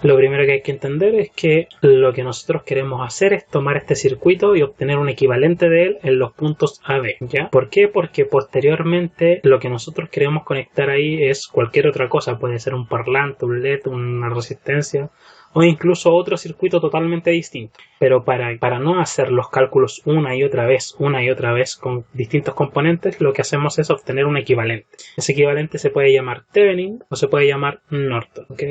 Lo primero que hay que entender es que lo que nosotros queremos hacer es tomar este circuito y obtener un equivalente de él en los puntos AB, ¿ya? ¿Por qué? Porque posteriormente lo que nosotros queremos conectar ahí es cualquier otra cosa, puede ser un parlante, un LED, una resistencia o incluso otro circuito totalmente distinto. Pero para no hacer los cálculos una y otra vez con distintos componentes, lo que hacemos es obtener un equivalente. Ese equivalente se puede llamar Thevenin o se puede llamar Norton, ¿ok?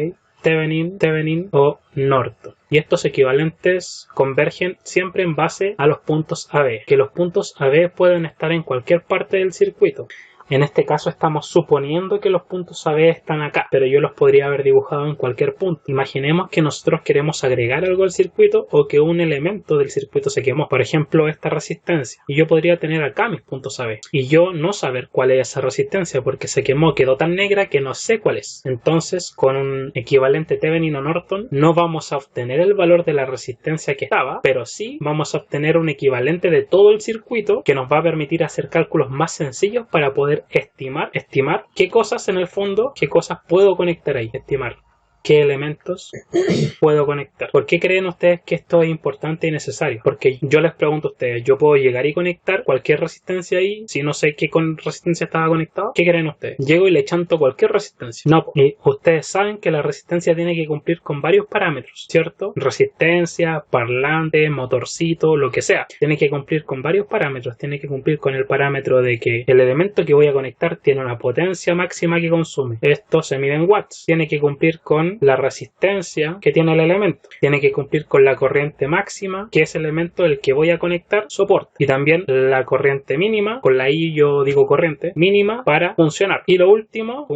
Thevenin o Norton. Y estos equivalentes convergen siempre en base a los puntos AB, que los puntos AB pueden estar en cualquier parte del circuito. En este caso estamos suponiendo que los puntos AB están acá, pero yo los podría haber dibujado en cualquier punto. Imaginemos que nosotros queremos agregar algo al circuito o que un elemento del circuito se quemó, por ejemplo esta resistencia, y yo podría tener acá mis puntos AB y yo no saber cuál es esa resistencia porque se quemó, quedó tan negra que no sé cuál es. Entonces con un equivalente Thevenin o Norton no vamos a obtener el valor de la resistencia que estaba, pero sí vamos a obtener un equivalente de todo el circuito que nos va a permitir hacer cálculos más sencillos para poder estimar qué cosas en el fondo, qué cosas puedo conectar ahí, estimar qué elementos puedo conectar. ¿Por qué creen ustedes que esto es importante y necesario? Porque yo les pregunto a ustedes, yo puedo llegar y conectar cualquier resistencia ahí, si no sé qué resistencia estaba conectado. ¿Qué creen ustedes? Llego y le chanto cualquier resistencia. No, y ustedes saben que la resistencia tiene que cumplir con varios parámetros, ¿cierto? Resistencia, parlante, motorcito, lo que sea. Tiene que cumplir con varios parámetros. Tiene que cumplir con el parámetro de que el elemento que voy a conectar tiene una potencia máxima que consume. Esto se mide en watts. Tiene que cumplir con la resistencia que tiene el elemento. Tiene que cumplir con la corriente máxima que ese elemento el que voy a conectar soporta. Y también la corriente mínima, con la I yo digo corriente, mínima para funcionar. Y lo último,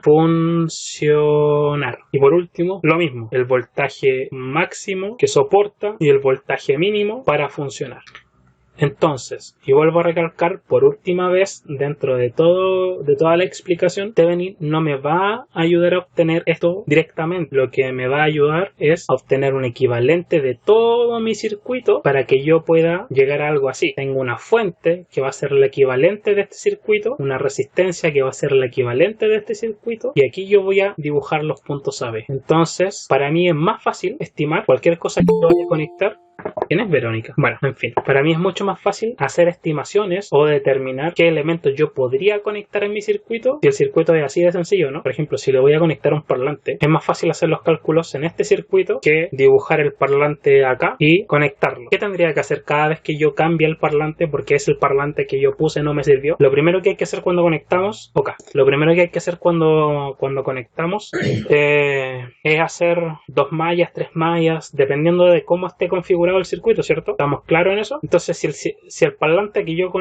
funcionar. Y por último, lo mismo, el voltaje máximo que soporta y el voltaje mínimo para funcionar. Entonces, y vuelvo a recalcar por última vez, dentro de toda la explicación, Thevenin no me va a ayudar a obtener esto directamente. Lo que me va a ayudar es a obtener un equivalente de todo mi circuito para que yo pueda llegar a algo así. Tengo una fuente que va a ser la equivalente de este circuito, una resistencia que va a ser la equivalente de este circuito, y aquí yo voy a dibujar los puntos AB. Entonces, para mí es más fácil estimar cualquier cosa que yo vaya a conectar. ¿Quién es Verónica? Bueno, en fin, para mí es mucho más fácil hacer estimaciones o determinar qué elementos yo podría conectar en mi circuito si el circuito es así de sencillo, ¿no? Por ejemplo, si le voy a conectar un parlante, es más fácil hacer los cálculos en este circuito que dibujar el parlante acá y conectarlo. ¿Qué tendría que hacer cada vez que yo cambie el parlante porque es el parlante que yo puse no me sirvió? Lo primero que hay que hacer cuando conectamos, lo primero que hay que hacer cuando conectamos es hacer 2 mallas, 3 mallas, dependiendo de cómo esté configurado el circuito, ¿cierto? ¿Estamos claros en eso? Entonces, si el parlante que yo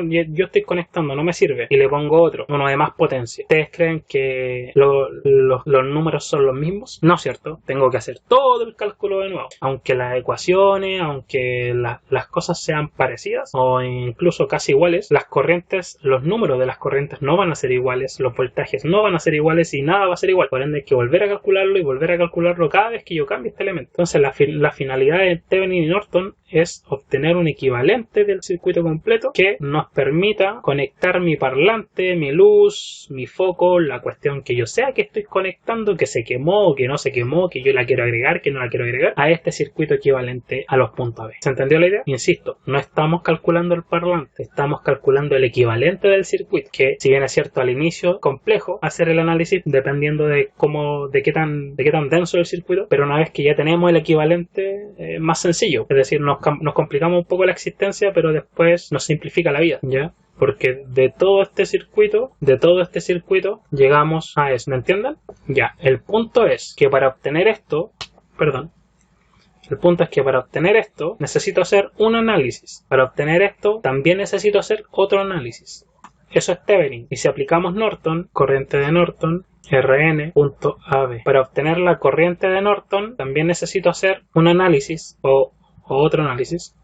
estoy conectando no me sirve y le pongo uno de más potencia, ¿ustedes creen que los números son los mismos? No, ¿cierto? Tengo que hacer todo el cálculo de nuevo. Aunque las ecuaciones, aunque las cosas sean parecidas o incluso casi iguales, las corrientes, los números de las corrientes no van a ser iguales, los voltajes no van a ser iguales y nada va a ser igual. Por ende, hay que volver a calcularlo y volver a calcularlo cada vez que yo cambie este elemento. Entonces, la finalidad de Thevenin y Norton es obtener un equivalente del circuito completo que nos permita conectar mi parlante, mi luz, mi foco, la cuestión que yo sea que estoy conectando, que se quemó o que no se quemó, que yo la quiero agregar, que no la quiero agregar, a este circuito equivalente a los puntos AB. ¿Se entendió la idea? Insisto, no estamos calculando el parlante, estamos calculando el equivalente del circuito, que si bien es cierto al inicio complejo hacer el análisis dependiendo de qué tan denso es el circuito, pero una vez que ya tenemos el equivalente más sencillo, es decir, nos complicamos un poco la existencia, pero después nos simplifica la vida, ¿ya? Porque de todo este circuito llegamos a eso, ¿me entienden? Ya, el punto es que para obtener esto, necesito hacer un análisis. Para obtener esto, también necesito hacer otro análisis. Eso es Thevenin. Y si aplicamos Norton, corriente de Norton, Rn.AB. Para obtener la corriente de Norton, también necesito hacer un análisis o otro análisis.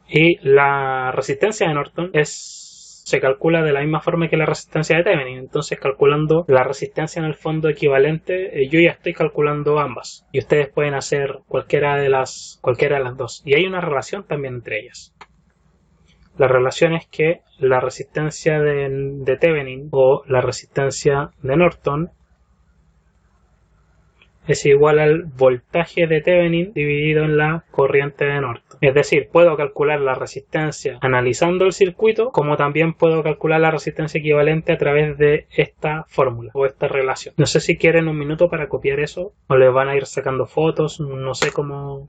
Y la resistencia de Norton se calcula de la misma forma que la resistencia de Thevenin. Entonces, calculando la resistencia en el fondo equivalente, yo ya estoy calculando ambas. Y ustedes pueden hacer cualquiera de las dos. Y hay una relación también entre ellas. La relación es que la resistencia de Thevenin o la resistencia de Norton es igual al voltaje de Thevenin dividido en la corriente de Norton. Es decir, puedo calcular la resistencia analizando el circuito, como también puedo calcular la resistencia equivalente a través de esta fórmula o esta relación. No sé si quieren un minuto para copiar eso o les van a ir sacando fotos, no sé cómo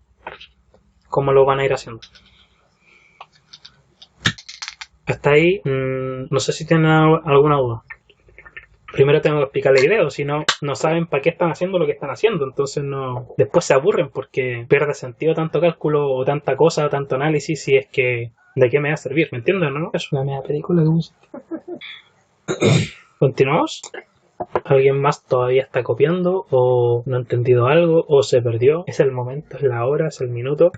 lo van a ir haciendo. Hasta ahí, no sé si tienen alguna duda. Primero tengo que explicar la idea, o si no, no saben para qué están haciendo lo que están haciendo, entonces no, después se aburren porque pierde sentido tanto cálculo o tanta cosa, tanto análisis, si es que ¿de qué me va a servir? ¿Me entienden, no? Es una media película que puse. ¿Continuamos? ¿Alguien más todavía está copiando o no ha entendido algo o se perdió? ¿Es el momento, es la hora, es el minuto?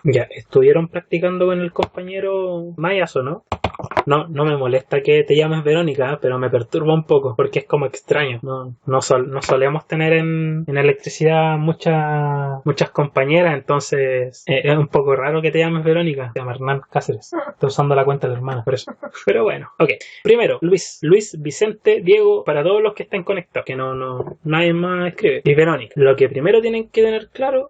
Ya, ¿estuvieron practicando con el compañero Mayas o no? No me molesta que te llames Verónica, pero me perturba un poco porque es como extraño. No solemos tener en electricidad muchas compañeras, entonces es un poco raro que te llames Verónica. Se llama Hernán Cáceres. Estoy usando la cuenta de la hermana, por eso. Pero bueno, ok. Primero, Luis, Vicente, Diego, para todos los que estén conectados, que nadie más escribe. Y Verónica. Lo que primero tienen que tener claro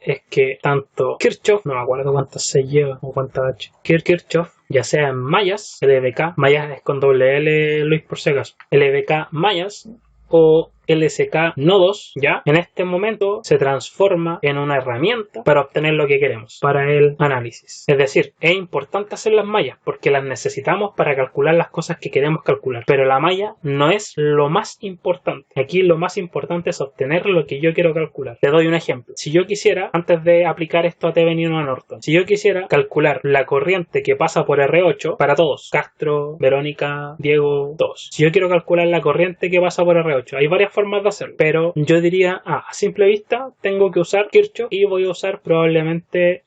es que tanto Kirchhoff, no me acuerdo cuántas se lleva o cuántas H, Kirchhoff, ya sea en Mayas, LBK, Mayas es con doble L, Luis, por si acaso, LBK Mayas o LSK nodos, ya en este momento se transforma en una herramienta para obtener lo que queremos, para el análisis. Es decir, es importante hacer las mallas porque las necesitamos para calcular las cosas que queremos calcular, pero la malla no es lo más importante. Aquí lo más importante es obtener lo que yo quiero calcular. Te doy un ejemplo. Si yo quisiera, antes de aplicar esto a Thevenin o a Norton, si yo quisiera calcular la corriente que pasa por R8 para todos, Castro, Verónica, Diego, todos. Si yo quiero calcular la corriente que pasa por R8, hay varias formas de hacerlo, pero yo diría, a simple vista tengo que usar Kirchhoff y voy a usar probablemente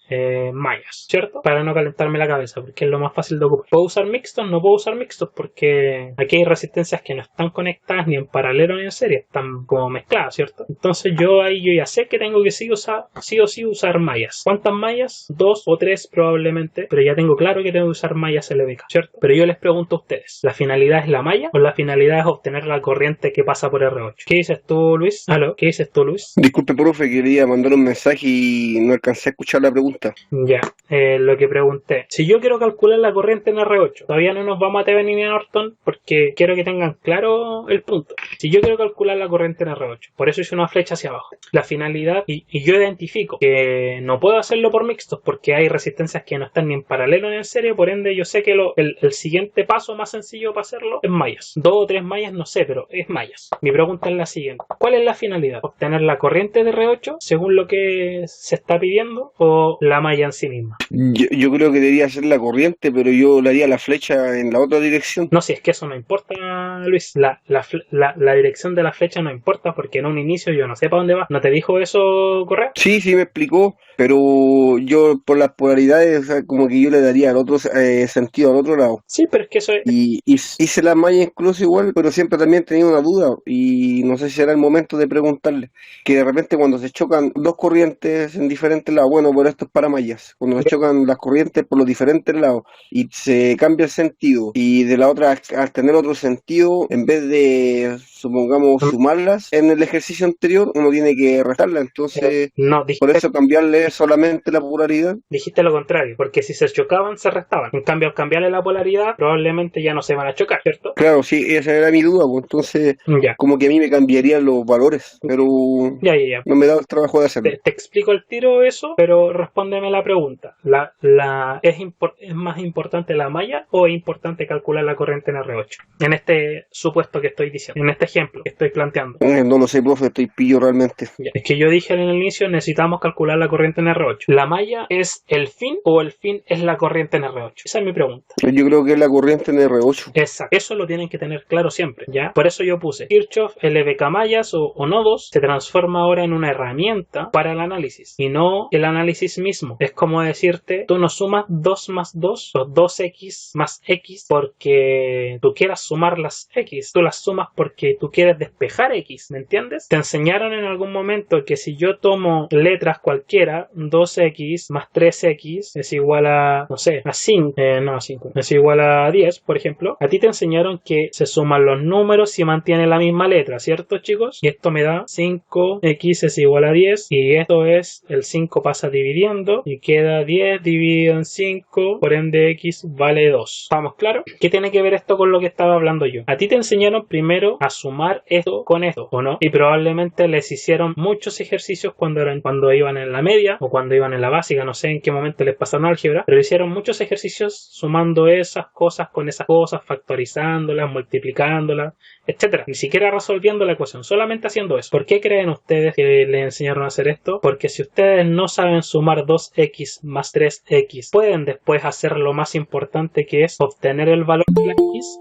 mallas, ¿cierto? Para no calentarme la cabeza, porque es lo más fácil de ocupar. ¿Puedo usar mixtos? No puedo usar mixtos porque aquí hay resistencias que no están conectadas ni en paralelo ni en serie, están como mezcladas, ¿cierto? Entonces yo ya sé que tengo que sí o sí usar mallas. ¿Cuántas mallas? 2 o 3 probablemente, pero ya tengo claro que tengo que usar mallas LBK, ¿cierto? Pero yo les pregunto a ustedes, ¿la finalidad es la malla o la finalidad es obtener la corriente que pasa por R8? ¿Qué dices tú, Luis? ¿Aló? ¿Qué dices tú, Luis? Disculpe, profe, quería mandar un mensaje y no alcancé a escuchar la pregunta. Ya, lo que pregunté. Si yo quiero calcular la corriente en R8, todavía no nos vamos a Thevenin y a Norton porque quiero que tengan claro el punto. Si yo quiero calcular la corriente en R8, por eso hice una flecha hacia abajo. La finalidad, y yo identifico que no puedo hacerlo por mixtos porque hay resistencias que no están ni en paralelo ni en serie, por ende yo sé que el siguiente paso más sencillo para hacerlo es mallas. 2 o 3 mallas, no sé, pero es mallas. Mi pregunta es la siguiente. ¿Cuál es la finalidad? ¿Obtener la corriente de R8 según lo que se está pidiendo o la malla en sí misma? Yo creo que debería ser la corriente, pero yo le haría la flecha en la otra dirección. No, si es que eso no importa, Luis. La dirección de la flecha no importa porque en un inicio yo no sé para dónde va. ¿No te dijo eso correcto? Sí, me explicó, pero yo por las polaridades, o sea, como que yo le daría al otro sentido, al otro lado. Sí, pero es que eso es... Y hice la malla incluso igual, pero siempre también tenía una duda y no sé si era el momento de preguntarle, que de repente cuando se chocan dos corrientes en diferentes lados, bueno, por esto es para mallas, cuando se chocan las corrientes por los diferentes lados y se cambia el sentido y de la otra al tener otro sentido, en vez de, supongamos, sumarlas en el ejercicio anterior, uno tiene que restarla, entonces No, por eso cambiarle solamente la polaridad. Dijiste lo contrario, porque si se chocaban, se restaban. En cambio, al cambiarle la polaridad, probablemente ya no se van a chocar, ¿cierto? Claro, sí, esa era mi duda, pues entonces Ya. como que a mí me cambiarían los valores, pero Ya. no me da el trabajo de hacerlo. Te explico el tiro eso, pero respóndeme la pregunta. ¿Es más importante la malla o es importante calcular la corriente en R8? En este supuesto que estoy diciendo, en este ejemplo que estoy planteando. No lo sé, profe, estoy pillo realmente. Ya. Es que yo dije en el inicio, necesitamos calcular la corriente en R8. ¿La malla es el fin o el fin es la corriente en R8? Esa es mi pregunta. Yo creo que es la corriente en R8. Exacto. Eso lo tienen que tener claro siempre, ¿ya? Por eso yo puse Kirchhoff, LBK mallas o nodos, se transforma ahora en una herramienta para el análisis y no el análisis mismo. Es como decirte, tú no sumas 2 más 2 o 2x más x porque tú quieras sumar las x. Tú las sumas porque tú quieres despejar x, ¿me entiendes? Te enseñaron en algún momento que si yo tomo letras cualquiera sumar 2x más 3x es igual a, no sé, a 5, no a 5, es igual a 10, por ejemplo, a ti te enseñaron que se suman los números si mantienen la misma letra, ¿cierto, chicos? Y esto me da 5x es igual a 10, y esto es, el 5 pasa dividiendo y queda 10 dividido en 5, por ende x vale 2. ¿Estamos claros? ¿Qué tiene que ver esto con lo que estaba hablando yo? A ti te enseñaron primero a sumar esto con esto, ¿o no? Y probablemente les hicieron muchos ejercicios cuando iban en la media o cuando iban en la básica, no sé en qué momento les pasaron álgebra, pero hicieron muchos ejercicios sumando esas cosas con esas cosas, factorizándolas, multiplicándolas, etcétera. Ni siquiera resolviendo la ecuación, solamente haciendo eso. ¿Por qué creen ustedes que les enseñaron a hacer esto? Porque si ustedes no saben sumar 2x más 3x, pueden después hacer lo más importante, que es obtener el valor de la x.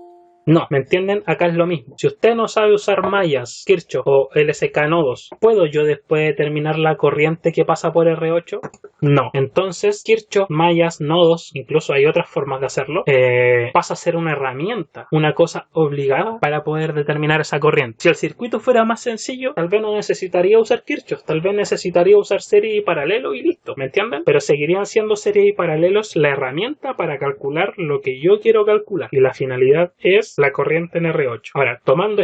No, ¿me entienden? Acá es lo mismo. Si usted no sabe usar mallas, Kirchhoff o LSK nodos, ¿puedo yo después determinar la corriente que pasa por R8? No. Entonces, Kirchhoff, mallas, nodos, incluso hay otras formas de hacerlo, pasa a ser una herramienta, una cosa obligada para poder determinar esa corriente. Si el circuito fuera más sencillo, tal vez no necesitaría usar Kirchhoff, tal vez necesitaría usar serie y paralelo y listo, ¿me entienden? Pero seguirían siendo serie y paralelos la herramienta para calcular lo que yo quiero calcular. Y la finalidad es la corriente en R8. Ahora, tomando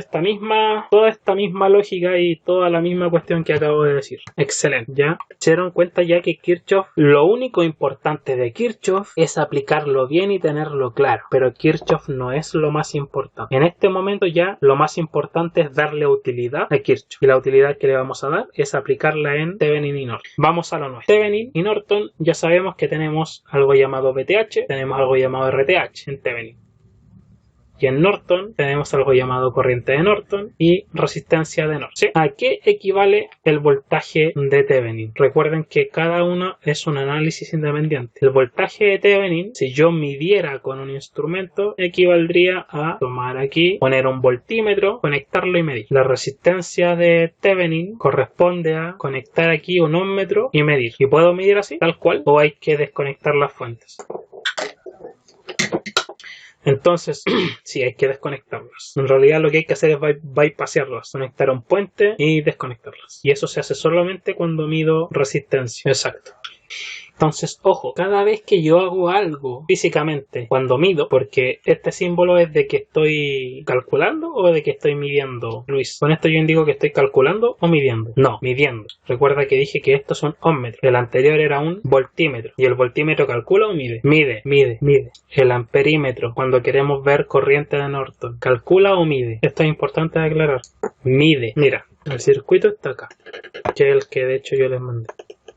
toda esta misma lógica y toda la misma cuestión que acabo de decir. Excelente, ¿ya? Se dieron cuenta ya que Kirchhoff, lo único importante de Kirchhoff es aplicarlo bien y tenerlo claro. Pero Kirchhoff no es lo más importante. En este momento ya lo más importante es darle utilidad a Kirchhoff. Y la utilidad que le vamos a dar es aplicarla en Thevenin y Norton. Vamos a lo nuestro. Thevenin y Norton ya sabemos que tenemos algo llamado VTH, tenemos algo llamado RTH en Thevenin. Y en Norton tenemos algo llamado corriente de Norton y resistencia de Norton. ¿Sí? ¿A qué equivale el voltaje de Thevenin? Recuerden que cada uno es un análisis independiente. El voltaje de Thevenin, si yo midiera con un instrumento, equivaldría a tomar aquí, poner un voltímetro, conectarlo y medir. La resistencia de Thevenin corresponde a conectar aquí un ohmmetro y medir. ¿Y puedo medir así, tal cual? ¿O hay que desconectar las fuentes? Entonces, sí, hay que desconectarlas. En realidad lo que hay que hacer es bypassarlas, conectar a un puente y desconectarlas. Y eso se hace solamente cuando mido resistencia. Exacto. Entonces, ojo, cada vez que yo hago algo físicamente, cuando mido, porque este símbolo es de que estoy calculando o de que estoy midiendo, Luis. Con esto yo indico que estoy calculando o midiendo. No, midiendo. Recuerda que dije que estos son ohmmetros. El anterior era un voltímetro. ¿Y el voltímetro calcula o mide? Mide. El amperímetro, cuando queremos ver corriente de Norton, ¿calcula o mide? Esto es importante de aclarar. Mide. Mira, el circuito está acá, que es el que de hecho yo les mandé.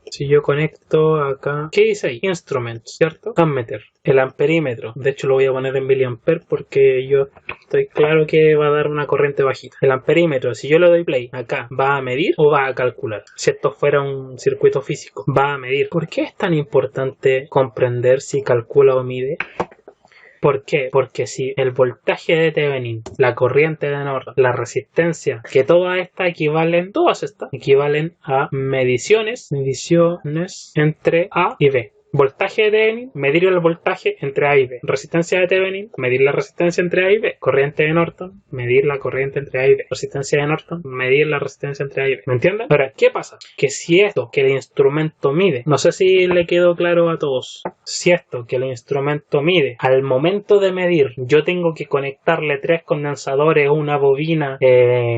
Si yo conecto acá, ¿qué dice ahí? Instruments, ¿cierto? Ammeter. El amperímetro, de hecho lo voy a poner en miliamper porque yo estoy claro que va a dar una corriente bajita. El amperímetro, si yo le doy play acá, ¿va a medir o va a calcular? Si esto fuera un circuito físico, va a medir. ¿Por qué es tan importante comprender si calcula o mide? ¿Por qué? Porque si el voltaje de Thevenin, la corriente de Norton, la resistencia, que todas estas equivalen a mediciones entre A y B. Voltaje de Thevenin, medir el voltaje entre A y B. Resistencia de Thevenin, medir la resistencia entre A y B. Corriente de Norton, medir la corriente entre A y B. Resistencia de Norton, medir la resistencia entre A y B. ¿Me entienden? Ahora, ¿qué pasa? Que si esto que el instrumento mide, no sé si le quedó claro a todos, si esto que el instrumento mide, al momento de medir, yo tengo que conectarle 3 condensadores, una bobina,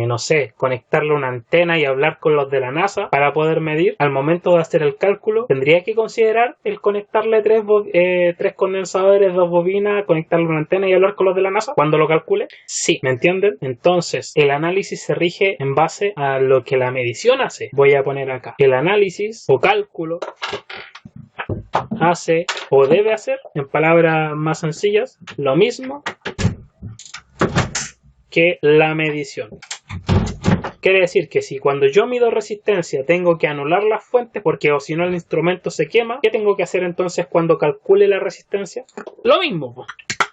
no sé, conectarle una antena y hablar con los de la NASA para poder medir, al momento de hacer el cálculo, tendría que considerar el conectarle 3 condensadores, 2 bobinas, conectarle una antena y hablar con los de la NASA cuando lo calcule. Sí, ¿me entienden? Entonces, el análisis se rige en base a lo que la medición hace. Voy a poner acá el análisis o cálculo hace o debe hacer, en palabras más sencillas, lo mismo que la medición. Quiere decir que si cuando yo mido resistencia tengo que anular las fuentes porque o si no el instrumento se quema, ¿qué tengo que hacer entonces cuando calcule la resistencia? Lo mismo, pues.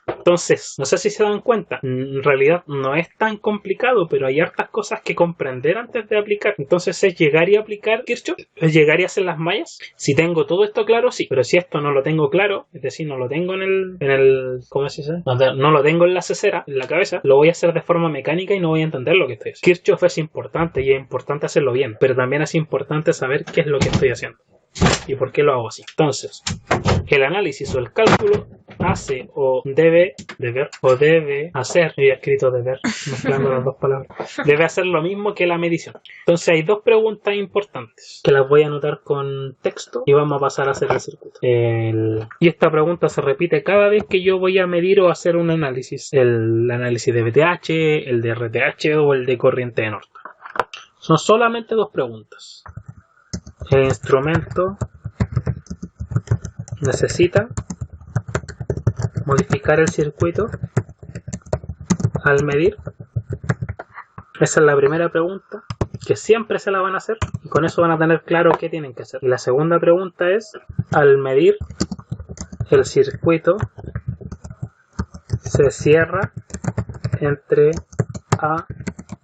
Entonces, no sé si se dan cuenta, en realidad no es tan complicado, pero hay hartas cosas que comprender antes de aplicar. Entonces, ¿es llegar y aplicar Kirchhoff? ¿Es llegar y hacer las mallas? Si tengo todo esto claro, sí, pero si esto no lo tengo claro, es decir, no lo tengo en el ¿cómo se dice? No lo tengo en la cesera, en la cabeza, lo voy a hacer de forma mecánica y no voy a entender lo que estoy haciendo. Kirchhoff es importante y es importante hacerlo bien, pero también es importante saber qué es lo que estoy haciendo. ¿Y por qué lo hago así? Entonces, el análisis o el cálculo hace o debe hacer, yo he escrito deber, mezclando las dos palabras, debe hacer lo mismo que la medición. Entonces hay dos preguntas importantes que las voy a anotar con texto y vamos a pasar a hacer el circuito. Y esta pregunta se repite cada vez que yo voy a medir o hacer un análisis. El análisis de VTH, el de RTH o el de corriente de Norton. Son solamente dos preguntas. El instrumento necesita modificar el circuito al medir. Esa es la primera pregunta, que siempre se la van a hacer y con eso van a tener claro qué tienen que hacer. Y la segunda pregunta es, al medir el circuito se cierra entre A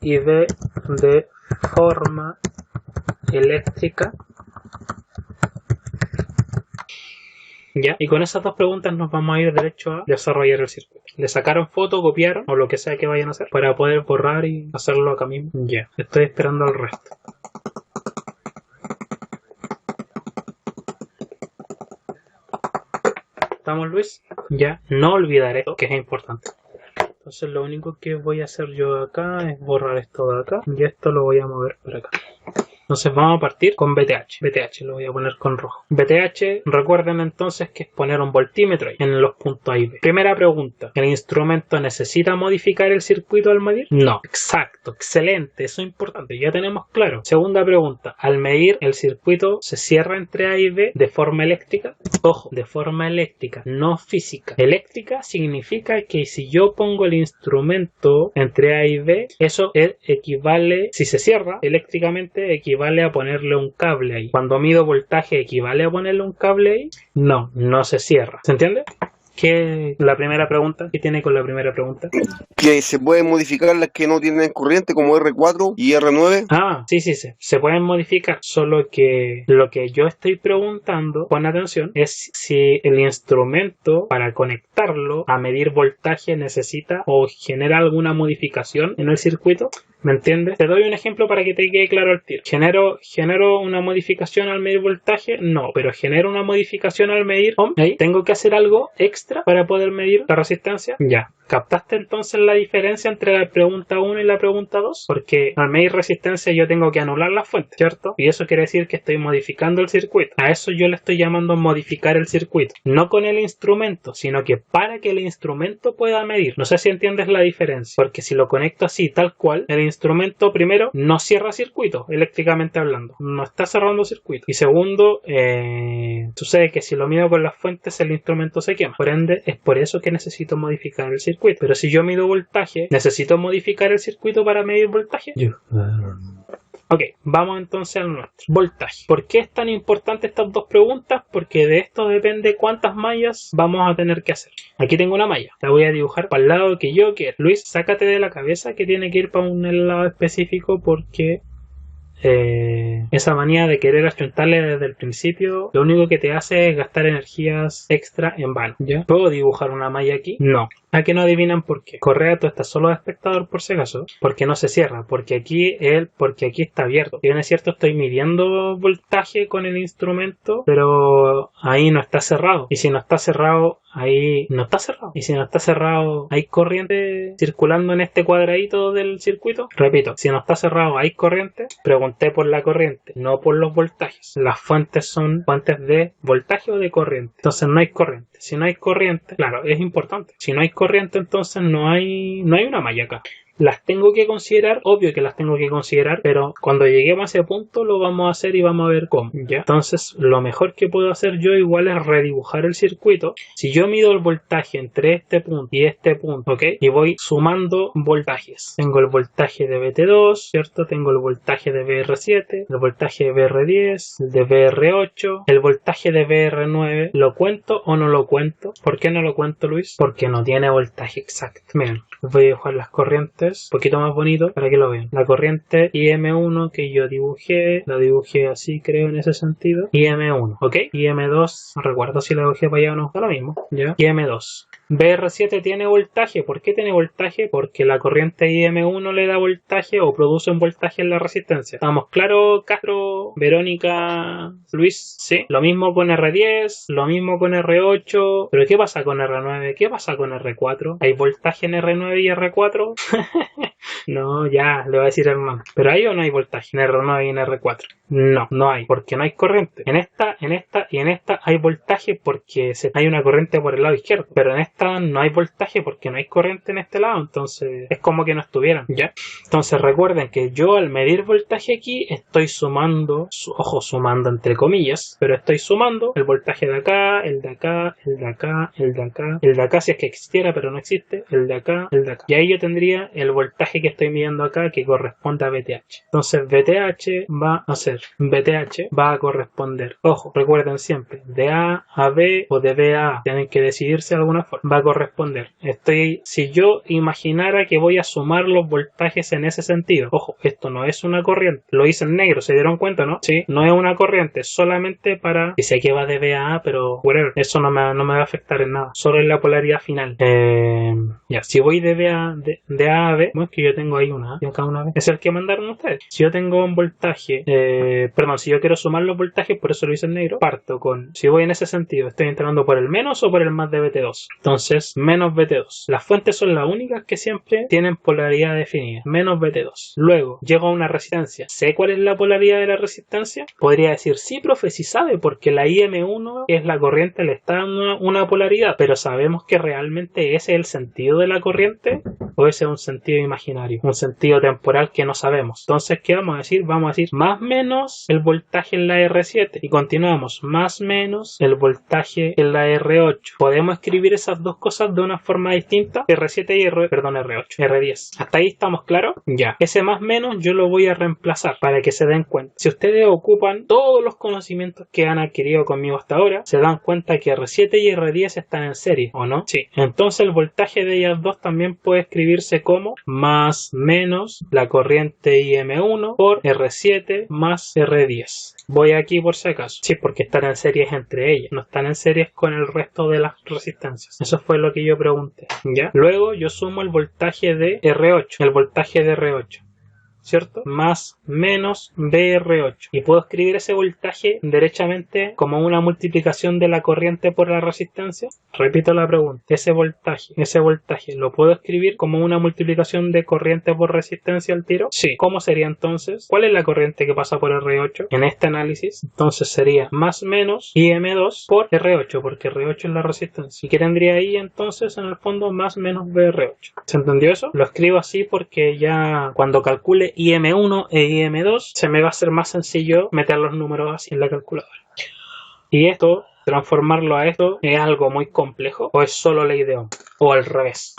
y B de forma eléctrica. Ya, y con esas dos preguntas nos vamos a ir derecho a desarrollar el circuito. Le sacaron foto, copiaron o lo que sea que vayan a hacer para poder borrar y hacerlo acá mismo. Ya, estoy esperando el resto. ¿Estamos, Luis? Ya, no olvidar esto, que es importante. Entonces lo único que voy a hacer yo acá es borrar esto de acá y esto lo voy a mover para acá. Entonces vamos a partir con VTH. VTH lo voy a poner con rojo. VTH, recuerden entonces que es poner un voltímetro ahí, en los puntos A y B. Primera pregunta, ¿el instrumento necesita modificar el circuito al medir? No. Exacto, excelente, eso es importante, ya tenemos claro. Segunda pregunta, al medir el circuito se cierra entre A y B de forma eléctrica. Ojo, de forma eléctrica, no física. Eléctrica significa que si yo pongo el instrumento entre A y B, eso equivale, si se cierra eléctricamente, equivale a ponerle un cable ahí. Cuando mido voltaje, ¿equivale a ponerle un cable ahí? No, no se cierra. ¿Se entiende? ¿Qué la primera pregunta? ¿Qué tiene con la primera pregunta? Que se pueden modificar las que no tienen corriente, como R4 y R9. Ah, sí, se pueden modificar, solo que lo que yo estoy preguntando, con atención, es si el instrumento para conectarlo a medir voltaje necesita o genera alguna modificación en el circuito. ¿Me entiendes? Te doy un ejemplo para que te quede claro al tiro. ¿Genero una modificación al medir voltaje? No, pero genero una modificación al medir ohm. Ahí tengo que hacer algo extra para poder medir la resistencia. Ya. ¿Captaste entonces la diferencia entre la pregunta 1 y la pregunta 2? Porque al medir resistencia yo tengo que anular la fuente, ¿cierto? Y eso quiere decir que estoy modificando el circuito. A eso yo le estoy llamando modificar el circuito. No con el instrumento, sino que para que el instrumento pueda medir. No sé si entiendes la diferencia. Porque si lo conecto así, tal cual, el instrumento primero no cierra circuito, eléctricamente hablando. No está cerrando circuito. Y segundo, sucede que si lo mido con las fuentes, el instrumento se quema. Por ende, es por eso que necesito modificar el circuito. Pero si yo mido voltaje, ¿necesito modificar el circuito para medir voltaje? Ok, vamos entonces al nuestro. Voltaje. ¿Por qué es tan importante estas dos preguntas? Porque de esto depende cuántas mallas vamos a tener que hacer. Aquí tengo una malla. La voy a dibujar para el lado que yo quiero. Luis, sácate de la cabeza que tiene que ir para un lado específico porque... esa manía de querer achuntarle desde el principio lo único que te hace es gastar energías extra en vano. ¿Ya? ¿Puedo dibujar una malla aquí? No. ¿A que no adivinan por qué? Correa, tú estás solo de espectador por si acaso. Porque no se cierra. Porque aquí está abierto. Si bien es cierto, estoy midiendo voltaje con el instrumento, pero ahí no está cerrado. Y si no está cerrado, ahí no está cerrado. Y si no está cerrado, ¿hay corriente circulando en este cuadradito del circuito? Repito, si no está cerrado, ¿hay corriente? Pregunté por la corriente, no por los voltajes. Las fuentes son fuentes de voltaje o de corriente. Entonces no hay corriente. Si no hay corriente, claro, es importante. Si no hay corriente, entonces no hay una malla acá. Las tengo que considerar, obvio que las tengo que considerar, pero cuando lleguemos a ese punto lo vamos a hacer y vamos a ver cómo, ¿ya? Entonces, lo mejor que puedo hacer yo igual es redibujar el circuito. Si yo mido el voltaje entre este punto y este punto, ¿ok? Y voy sumando voltajes. Tengo el voltaje de VT2, ¿cierto? Tengo el voltaje de VR7, el voltaje de VR10, el de VR8, el voltaje de VR9. ¿Lo cuento o no lo cuento? ¿Por qué no lo cuento, Luis? Porque no tiene voltaje exacto. Miren. Voy a dibujar las corrientes un poquito más bonito para que lo vean. La corriente IM1 que yo dibujé, la dibujé así creo en ese sentido. IM1, ¿ok? IM2, no recuerdo si la dibujé para allá o no, da lo mismo, ¿ya? IM2. BR7 tiene voltaje. ¿Por qué tiene voltaje? Porque la corriente IM1 le da voltaje o produce un voltaje en la resistencia. ¿Estamos claros, Castro, Verónica, Luis? Sí. Lo mismo con R10, lo mismo con R8. ¿Pero qué pasa con R9? ¿Qué pasa con R4? ¿Hay voltaje en R9 y R4? No, ya, le voy a decir hermano. ¿Pero hay o no hay voltaje en R9 y en R4? No, no hay, porque no hay corriente. En esta y en esta hay voltaje porque hay una corriente por el lado izquierdo. Pero en esta no hay voltaje porque no hay corriente en este lado. Entonces es como que no estuvieran, ¿ya? Entonces recuerden que yo al medir voltaje aquí estoy sumando, ojo, sumando entre comillas, pero estoy sumando el voltaje de acá, el de acá, el de acá, el de acá, el de acá si es que existiera pero no existe, el de acá, el de acá. Y ahí yo tendría el voltaje que estoy midiendo acá que corresponde a VTH. Entonces VTH va a corresponder, ojo, recuerden siempre, de A a B o de B a A, tienen que decidirse de alguna forma, va a corresponder. Si yo imaginara que voy a sumar los voltajes en ese sentido, ojo, esto no es una corriente, lo hice en negro, ¿se dieron cuenta, no? Sí, no es una corriente, solamente para, y sé que va de B a A, pero whatever, eso no me va a afectar en nada, solo en la polaridad final. Ya, si voy de A a B, bueno, es que yo tengo ahí una A y acá una B, es el que mandaron ustedes. Si yo tengo un voltaje, si yo quiero sumar los voltajes, por eso lo hice en negro, parto con, si voy en ese sentido, estoy entrando por el menos o por el más de VT2. Entonces, menos VT2. Las fuentes son las únicas que siempre tienen polaridad definida, menos VT2. Luego, llego a una resistencia. ¿Sé cuál es la polaridad de la resistencia? Podría decir, sí, profe, sí sabe, porque la IM1 es la corriente, le está dando una polaridad, pero sabemos que realmente ese es el sentido de la corriente o ese es un sentido imaginario, un sentido temporal que no sabemos. Entonces, ¿qué vamos a decir? Vamos a decir más menos el voltaje en la R7 y continuamos, más menos el voltaje en la R8. Podemos escribir esas dos cosas de una forma distinta, R7 y R8, R10. ¿Hasta ahí estamos claros? Ya. Ese más menos yo lo voy a reemplazar para que se den cuenta. Si ustedes ocupan todos los conocimientos que han adquirido conmigo hasta ahora, se dan cuenta que R7 y R10 están en serie, ¿o no? Sí. Entonces el voltaje de ellas dos también puede escribirse como más menos la corriente IM1 por R7 más R10. Voy aquí por si acaso. Sí, porque están en series entre ellas, no están en series con el resto de las resistencias. Eso fue lo que yo pregunté, ¿ya? Luego yo sumo el voltaje de R8, el voltaje de R8, ¿cierto? Más menos BR8. Y puedo escribir ese voltaje derechamente como una multiplicación de la corriente por la resistencia. Repito la pregunta. Ese voltaje, ¿lo puedo escribir como una multiplicación de corriente por resistencia al tiro? Sí. ¿Cómo sería entonces? ¿Cuál es la corriente que pasa por R8 en este análisis? Entonces sería más menos IM2 por R8, porque R8 es la resistencia. ¿Y qué tendría ahí entonces en el fondo? Más menos BR8. ¿Se entendió eso? Lo escribo así porque ya cuando calcule IM1 e IM2 se me va a hacer más sencillo meter los números así en la calculadora. Y esto, transformarlo a esto, ¿es algo muy complejo o es solo ley de Ohm? O al revés.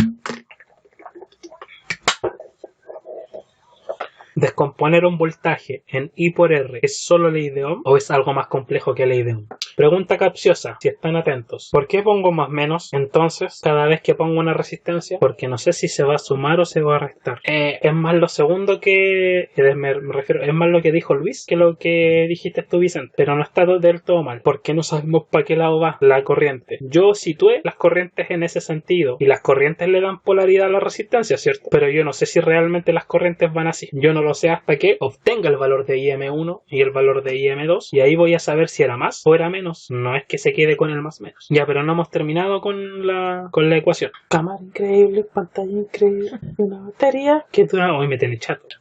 ¿Descomponer un voltaje en I por R es solo ley de Ohm o es algo más complejo que ley de Ohm? Pregunta capciosa, si están atentos. ¿Por qué pongo más menos entonces cada vez que pongo una resistencia? Porque no sé si se va a sumar o se va a restar. Es más lo segundo que... me refiero, es más lo que dijo Luis que lo que dijiste tú, Vicente. Pero no está del todo mal, porque no sabemos para qué lado va la corriente. Yo situé las corrientes en ese sentido y las corrientes le dan polaridad a la resistencia, ¿cierto? Pero yo no sé si realmente las corrientes van así. Yo no lo sé hasta que obtenga el valor de IM1 y el valor de IM2 y ahí voy a saber si era más o era menos. No es que se quede con el más menos. Ya, pero no hemos terminado con la ecuación. Cámara increíble, pantalla increíble, una batería que dura... Hoy me tiene chato.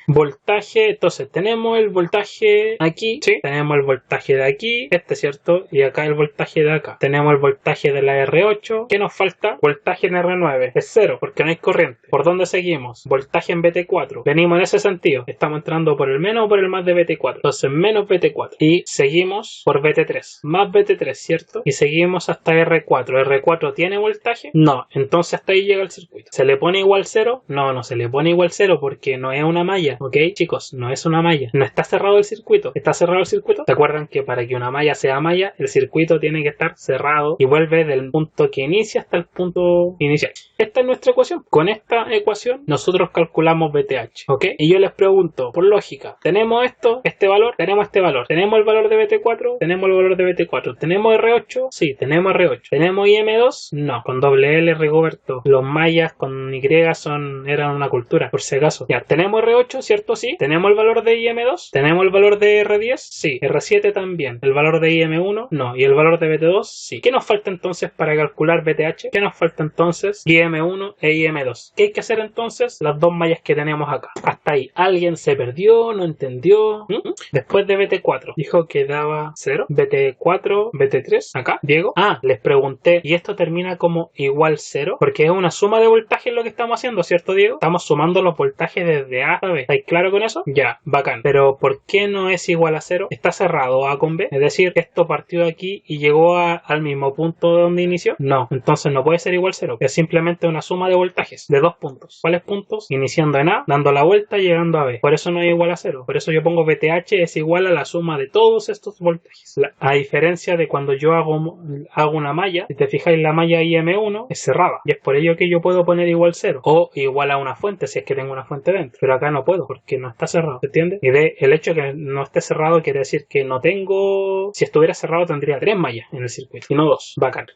Voltaje, entonces tenemos el voltaje aquí, ¿sí? Tenemos el voltaje de aquí, ¿cierto? Y acá el voltaje de acá. Tenemos el voltaje de la R8. ¿Qué nos falta? Voltaje en R9. Es 0, porque no hay corriente. ¿Por dónde seguimos? Voltaje en VT4. Venimos en ese sentido. Estamos entrando por el menos o por el más de VT4. Entonces menos VT4. Y seguimos por VT3. Más VT3, ¿cierto? Y seguimos hasta R4. ¿R4 tiene voltaje? No. Entonces hasta ahí llega el circuito. ¿Se le pone igual 0? No, no se le pone igual 0 porque no es una malla. malla, ¿ok? Chicos, no es una malla. No está cerrado el circuito. ¿Está cerrado el circuito? ¿Se acuerdan que para que una malla sea malla, el circuito tiene que estar cerrado y vuelve del punto que inicia hasta el punto inicial? Esta es nuestra ecuación. Con esta ecuación nosotros calculamos BTH, ¿ok? Y yo les pregunto, por lógica, tenemos esto, este valor, tenemos este valor. ¿Tenemos el valor de BT4? Tenemos el valor de BT4. ¿Tenemos R8? Sí, tenemos R8. ¿Tenemos IM2? No. Con doble L, Rigoberto. Los mayas con Y eran una cultura, por si acaso. Ya, ¿tenemos R8? ¿Cierto? Sí. ¿Tenemos el valor de IM2? ¿Tenemos el valor de R10? Sí. ¿R7 también? ¿El valor de IM1? No. ¿Y el valor de BT2? Sí. ¿Qué nos falta entonces para calcular BTH? ¿Qué nos falta entonces? IM1 e IM2. ¿Qué hay que hacer entonces? Las dos mallas que tenemos acá. Hasta ahí. ¿Alguien se perdió? ¿No entendió? Después de BT4. Dijo que daba 0. BT4, BT3. Acá. Diego. Les pregunté. ¿Y esto termina como igual 0? Porque es una suma de voltajes lo que estamos haciendo, ¿cierto, Diego? Estamos sumando los voltajes desde A a B. ¿Estáis claro con eso? Ya. Bacán. Pero ¿por qué no es igual a 0? Está cerrado A con B. Es decir, esto partió de aquí y llegó al mismo punto de donde inició. No. Entonces no puede ser igual 0. Es simplemente una suma de voltajes de dos puntos. ¿Cuáles puntos? Iniciando en A, dando la vuelta y llegando a B. Por eso no es igual a 0. Por eso yo pongo BTH es igual a la suma de todos estos voltajes. A diferencia de cuando yo hago una malla, si te fijáis, la malla IM1 es cerrada. Y es por ello que yo puedo poner igual 0. O igual a una fuente, si es que tengo una fuente dentro. Pero acá no puedo, porque no está cerrado. ¿Se entiende? Y el hecho de que no esté cerrado quiere decir que no tengo... Si estuviera cerrado tendría 3 mallas en el circuito y no 2. Bacán.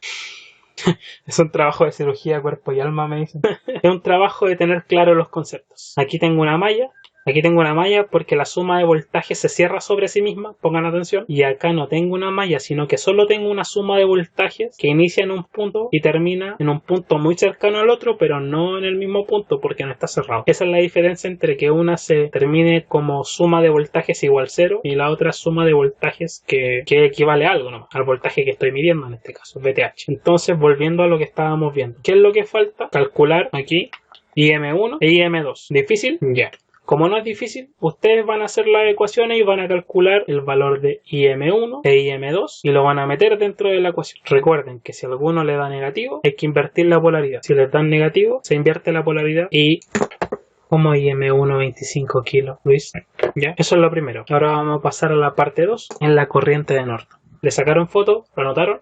Es un trabajo de cirugía, cuerpo y alma, me dicen. Es un trabajo de tener claros los conceptos. Aquí tengo una malla. Aquí tengo una malla porque la suma de voltajes se cierra sobre sí misma, pongan atención. Y acá no tengo una malla, sino que solo tengo una suma de voltajes que inicia en un punto y termina en un punto muy cercano al otro, pero no en el mismo punto porque no está cerrado. Esa es la diferencia entre que una se termine como suma de voltajes igual 0 y la otra suma de voltajes que equivale a algo, ¿no? Al voltaje que estoy midiendo en este caso, BTH. Entonces, volviendo a lo que estábamos viendo. ¿Qué es lo que falta? Calcular aquí IM1 e IM2. ¿Difícil? Ya. Como no es difícil, ustedes van a hacer las ecuaciones y van a calcular el valor de IM1 e IM2 y lo van a meter dentro de la ecuación. Recuerden que si alguno le da negativo, hay que invertir la polaridad. Si les dan negativo, se invierte la polaridad y... Como IM1 25 kilos, Luis. ¿Ya? Eso es lo primero. Ahora vamos a pasar a la parte 2, en la corriente de Norton. ¿Le sacaron foto? ¿Lo anotaron?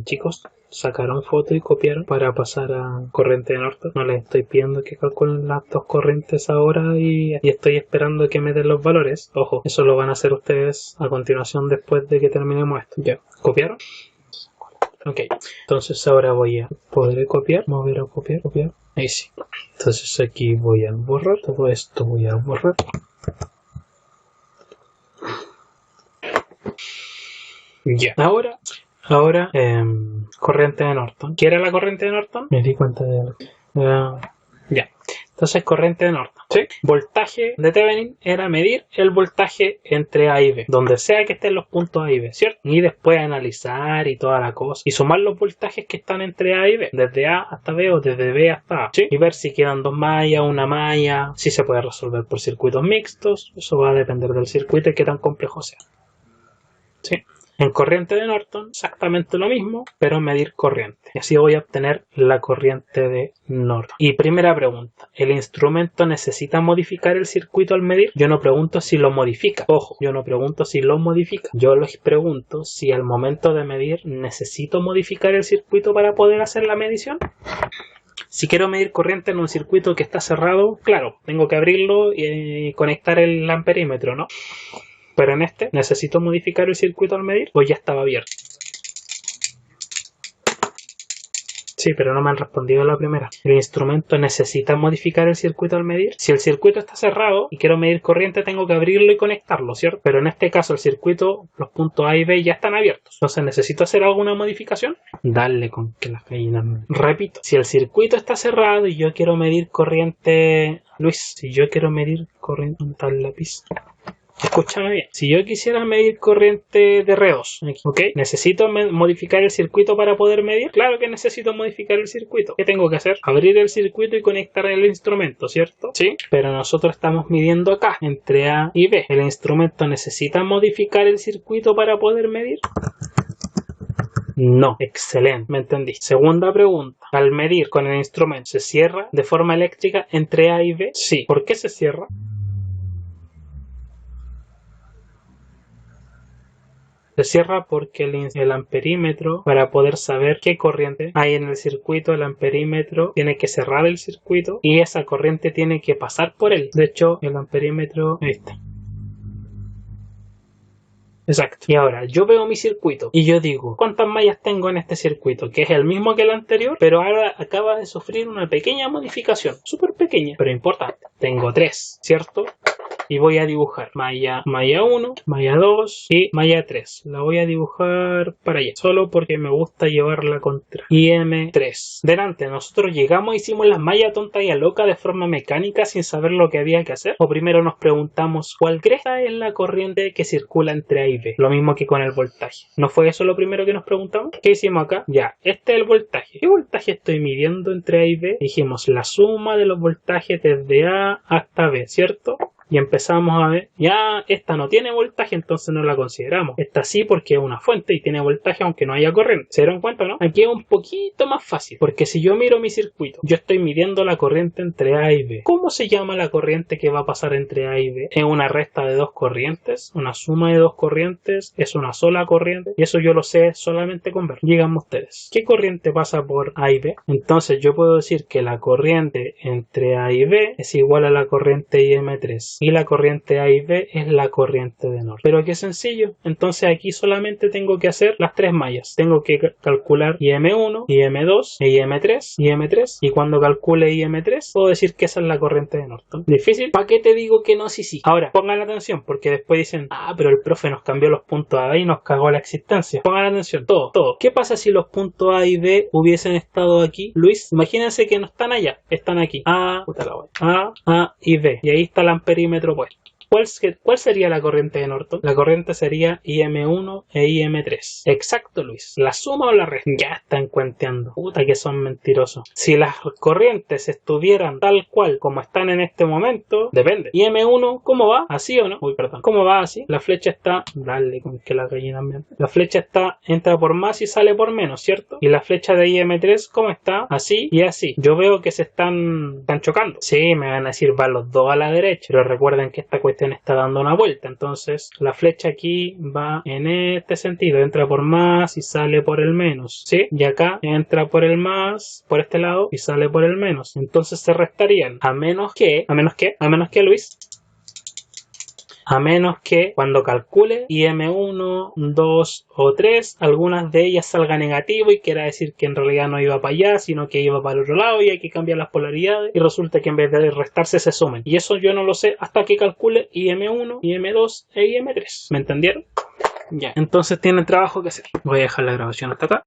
Chicos, sacaron foto y copiaron para pasar a corriente de Norton. No les estoy pidiendo que calculen las dos corrientes ahora y estoy esperando que me den los valores. Ojo, eso lo van a hacer ustedes a continuación después de que terminemos esto. ¿Ya? ¿Copiaron? Ok, entonces ahora voy a... ¿Podré copiar? Mover a copiar, copiar. Ahí sí. Entonces aquí voy a borrar todo esto, voy a borrar. Ya. Ahora, corriente de Norton. ¿Qué era la corriente de Norton? Me di cuenta de algo. Ya. Entonces, corriente de Norton. ¿Sí? Voltaje de Thevenin era medir el voltaje entre A y B, donde sea que estén los puntos A y B, ¿cierto? Y después analizar y toda la cosa. Y sumar los voltajes que están entre A y B, desde A hasta B o desde B hasta A. ¿Sí? Y ver si quedan dos mallas, una malla, si se puede resolver por circuitos mixtos. Eso va a depender del circuito y qué tan complejo sea. ¿Sí? En corriente de Norton, exactamente lo mismo, pero medir corriente. Y así voy a obtener la corriente de Norton. Y primera pregunta, ¿el instrumento necesita modificar el circuito al medir? Yo no pregunto si lo modifica. Ojo, yo no pregunto si lo modifica. Yo les pregunto si al momento de medir necesito modificar el circuito para poder hacer la medición. Si quiero medir corriente en un circuito que está cerrado, claro, tengo que abrirlo y conectar el amperímetro, ¿no? Pero en este, ¿necesito modificar el circuito al medir? ¿O ya estaba abierto? Sí, pero no me han respondido a la primera. ¿El instrumento necesita modificar el circuito al medir? Si el circuito está cerrado y quiero medir corriente, tengo que abrirlo y conectarlo, ¿cierto? Pero en este caso el circuito, los puntos A y B ya están abiertos. Entonces, ¿necesito hacer alguna modificación? Dale con que las gallinas... Repito, si el circuito está cerrado y yo quiero medir corriente... Luis, si yo quiero medir corriente... ¿Dónde está el lápiz? Escúchame bien, si yo quisiera medir corriente de R2, ¿ok? ¿Necesito modificar el circuito para poder medir? Claro que necesito modificar el circuito. ¿Qué tengo que hacer? Abrir el circuito y conectar el instrumento, ¿cierto? Sí. Pero nosotros estamos midiendo acá, entre A y B. ¿El instrumento necesita modificar el circuito para poder medir? No. Excelente, me entendí. Segunda pregunta. Al medir con el instrumento, ¿se cierra de forma eléctrica entre A y B? Sí. ¿Por qué se cierra? Se cierra porque el amperímetro, para poder saber qué corriente hay en el circuito, el amperímetro tiene que cerrar el circuito y esa corriente tiene que pasar por él. De hecho, el amperímetro, ahí está. Exacto. Y ahora, yo veo mi circuito y yo digo, ¿cuántas mallas tengo en este circuito? Que es el mismo que el anterior, pero ahora acaba de sufrir una pequeña modificación. Súper pequeña, pero importante. Tengo 3, ¿cierto? Y voy a dibujar malla 1, malla 2 y malla 3. La voy a dibujar para allá, solo porque me gusta llevar la contra. IM3. Delante, nosotros llegamos e hicimos las mallas tonta y a loca de forma mecánica sin saber lo que había que hacer. O primero nos preguntamos cuál cresta es la corriente que circula entre A y B. Lo mismo que con el voltaje. ¿No fue eso lo primero que nos preguntamos? ¿Qué hicimos acá? Ya, este es el voltaje. ¿Qué voltaje estoy midiendo entre A y B? Dijimos la suma de los voltajes desde A hasta B, ¿cierto? Y empezamos a ver, ya esta no tiene voltaje, entonces no la consideramos. Esta sí porque es una fuente y tiene voltaje aunque no haya corriente. ¿Se dieron cuenta, no? Aquí es un poquito más fácil, porque si yo miro mi circuito, yo estoy midiendo la corriente entre A y B. ¿Cómo se llama la corriente que va a pasar entre A y B? ¿Es una resta de dos corrientes? ¿Una suma de dos corrientes? ¿Es una sola corriente? Y eso yo lo sé solamente con ver. Díganme ustedes, ¿qué corriente pasa por A y B? Entonces yo puedo decir que la corriente entre A y B es igual a la corriente IM3. Y la corriente A y B es la corriente de norte. Pero qué sencillo. Entonces aquí solamente tengo que hacer las 3 mallas. Tengo que calcular IM1, IM2, IM3, IM3. Y cuando calcule IM3 puedo decir que esa es la corriente de norte. ¿Difícil? ¿Para qué te digo que no? Sí. Ahora, pongan atención porque después dicen, pero el profe nos cambió los puntos A y nos cagó la existencia. Pongan atención, todo. ¿Qué pasa si los puntos A y B hubiesen estado aquí? Luis, imagínense que no están allá, están aquí. A y B. Y ahí está el amperímetro puesto. ¿Cuál sería la corriente de Norton? La corriente sería IM1 e IM3. Exacto, Luis. ¿La suma o la resta? Ya están cuenteando. Puta que son mentirosos. Si las corrientes estuvieran tal cual como están en este momento, depende. IM1, ¿cómo va? ¿Así o no? Perdón. ¿Cómo va así? La flecha está... Dale con que la gallina ambiente. La flecha está... entra por más y sale por menos, ¿cierto? Y la flecha de IM3, ¿cómo está? Así y así. Yo veo que se están chocando. Sí, me van a decir, van los dos a la derecha. Pero recuerden que esta cuestión está dando una vuelta, entonces la flecha aquí va en este sentido, entra por más y sale por el menos, ¿sí? Y acá entra por el más, por este lado, y sale por el menos, entonces se restarían, a menos que Luis, a menos que cuando calcule IM1, 2 o 3, algunas de ellas salga negativo y quiera decir que en realidad no iba para allá, sino que iba para el otro lado y hay que cambiar las polaridades y resulta que en vez de restarse se sumen. Y eso yo no lo sé hasta que calcule IM1, IM2 e IM3. ¿Me entendieron? Ya, entonces tienen trabajo que hacer. Voy a dejar la grabación hasta acá.